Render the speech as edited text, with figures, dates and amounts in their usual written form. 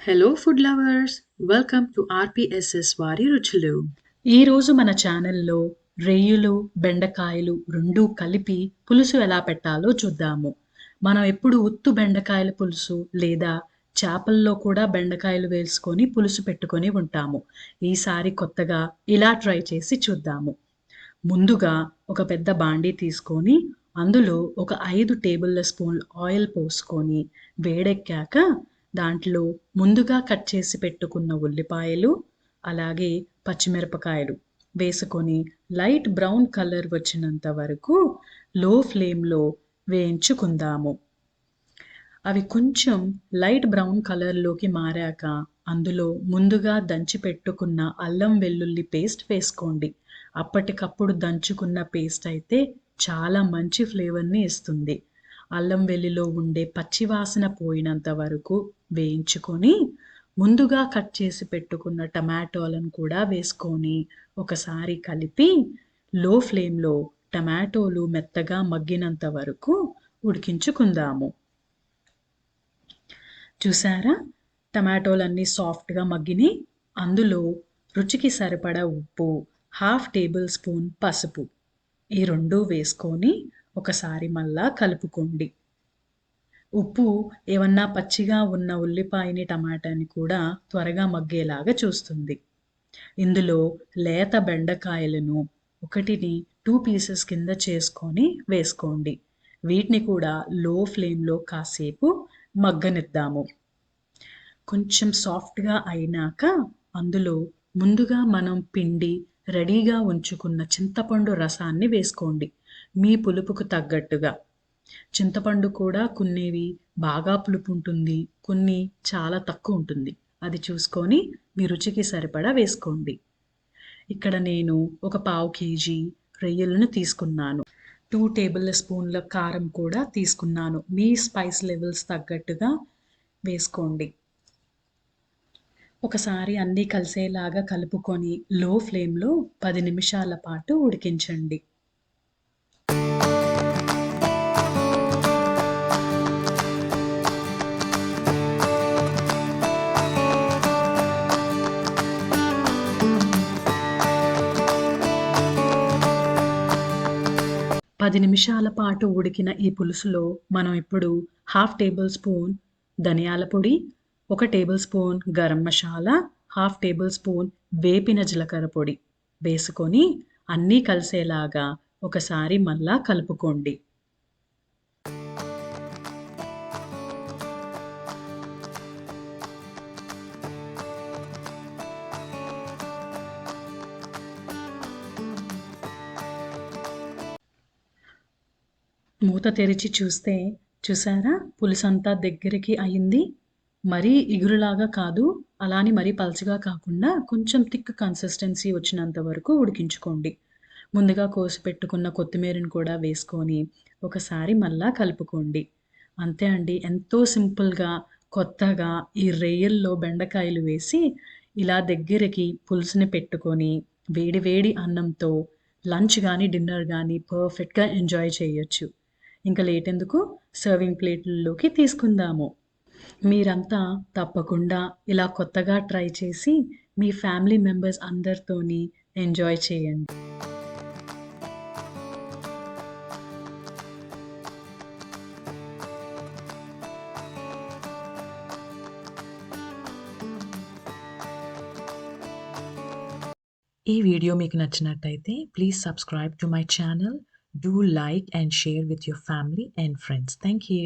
Hello food lovers, welcome to RPSS వారి రుచులు. ఈరోజు మన ఛానల్లో రొయ్యలు, బెండకాయలు రెండూ కలిపి పులుసు ఎలా పెట్టాలో చూద్దాము. మనం ఎప్పుడు ఉత్తు బెండకాయల పులుసు లేదా చేపల్లో కూడా బెండకాయలు వేసుకొని పులుసు పెట్టుకొని ఉంటాము. ఈసారి కొత్తగా ఇలా ట్రై చేసి చూద్దాము. ముందుగా ఒక పెద్ద బాండీ తీసుకొని అందులో ఒక 5 టేబుల్ స్పూన్ల ఆయిల్ పోసుకొని వేడెక్కాక దాంట్లో ముందుగా కట్ చేసి పెట్టుకున్న ఉల్లిపాయలు, అలాగే పచ్చిమిరపకాయలు వేసుకొని లైట్ బ్రౌన్ కలర్ వచ్చినంత వరకు లో ఫ్లేమ్లో వేయించుకుందాము. అవి కొంచెం లైట్ బ్రౌన్ కలర్లోకి మారాక అందులో ముందుగా దంచి పెట్టుకున్న అల్లం వెల్లుల్లి పేస్ట్ వేసుకోండి. అప్పటికప్పుడు దంచుకున్న పేస్ట్ అయితే చాలా మంచి ఫ్లేవర్ని ఇస్తుంది. అల్లం వెల్లిలో ఉండే పచ్చివాసన పోయినంత వరకు వేయించుకొని ముందుగా కట్ చేసి పెట్టుకున్న టమాటోలను కూడా వేసుకొని ఒకసారి కలిపి లో ఫ్లేమ్లో టమాటోలు మెత్తగా మగ్గినంత వరకు ఉడికించుకుందాము. చూసారా, టమాటోలన్నీ సాఫ్ట్గా మగ్గిని. అందులో రుచికి సరిపడా ఉప్పు, 1/2 టేబుల్ స్పూన్ పసుపు ఈ రెండూ వేసుకొని ఒకసారి మళ్ళా కలుపుకోండి. ఉప్పు ఏమన్నా పచ్చిగా ఉన్న ఉల్లిపాయని టమాటాని కూడా త్వరగా మగ్గేలాగా చూస్తుంది. ఇందులో లేత బెండకాయలను 2 పీసెస్ కింద చేసుకొని వేసుకోండి. వీటిని కూడా లో ఫ్లేమ్లో కాసేపు మగ్గనిద్దాము. కొంచెం సాఫ్ట్గా అయినాక అందులో ముందుగా మనం పిండి రెడీగా ఉంచుకున్న చింతపండు రసాన్ని వేసుకోండి. మీ పులుపుకు తగ్గట్టుగా. చింతపండు కూడా కొన్నివి బాగా పులుపు ఉంటుంది, కొన్ని చాలా తక్కువ ఉంటుంది. అది చూసుకొని మీ రుచికి సరిపడా వేసుకోండి. ఇక్కడ నేను ఒక 1/2 కేజీ రొయ్యలను తీసుకున్నాను. 2 టేబుల్ స్పూన్ల కారం కూడా తీసుకున్నాను. మీ స్పైస్ లెవెల్స్ తగ్గట్టుగా వేసుకోండి. ఒకసారి అన్నీ కలిసేలాగా కలుపుకొని లో ఫ్లేమ్లో 10 నిమిషాల పాటు ఉడికించండి. పది నిమిషాల పాటు ఉడికిన ఈ పులుసులో మనం ఇప్పుడు 1/2 టేబుల్ స్పూన్ ధనియాల పొడి, 1 tablespoon garam masala, 1/2 tablespoon వేపిన జీలకర్ర పొడి వేసుకొని అన్నీ కలిసేలాగా ఒకసారి మళ్ళా కలుపుకోండి. మూత తెరిచి చూస్తే చూసారా, పులుసంతా దగ్గరికి అయింది. మరీ ఇగురులాగా కాదు, అలాని మరీ పల్చగా కాకుండా కొంచెం థిక్ కన్సిస్టెన్సీ వచ్చినంత వరకు ఉడికించుకోండి. ముందుగా కోసి పెట్టుకున్న కొత్తిమీరని కూడా వేసుకొని ఒకసారి మళ్ళా కలుపుకోండి. అంతే అండి, ఎంతో సింపుల్గా కొత్తగా ఈ రొయ్యల్లో బెండకాయలు వేసి ఇలా దగ్గరికి పులుసుని పెట్టుకొని వేడి వేడి అన్నంతో లంచ్ కానీ డిన్నర్ కానీ పర్ఫెక్ట్గా ఎంజాయ్ చేయొచ్చు. ఇంకా లేట్ ఎందుకు, సర్వింగ్ ప్లేట్లలోకి తీసుకుందాము. మీరంతా తప్పకుండా ఇలా కొత్తగా ట్రై చేసి మీ ఫ్యామిలీ మెంబర్స్ అందరితోని ఎంజాయ్ చేయండి. ఈ వీడియో మీకు నచ్చినట్టయితే please subscribe to my channel. Do like and share with your family and friends. Thank you.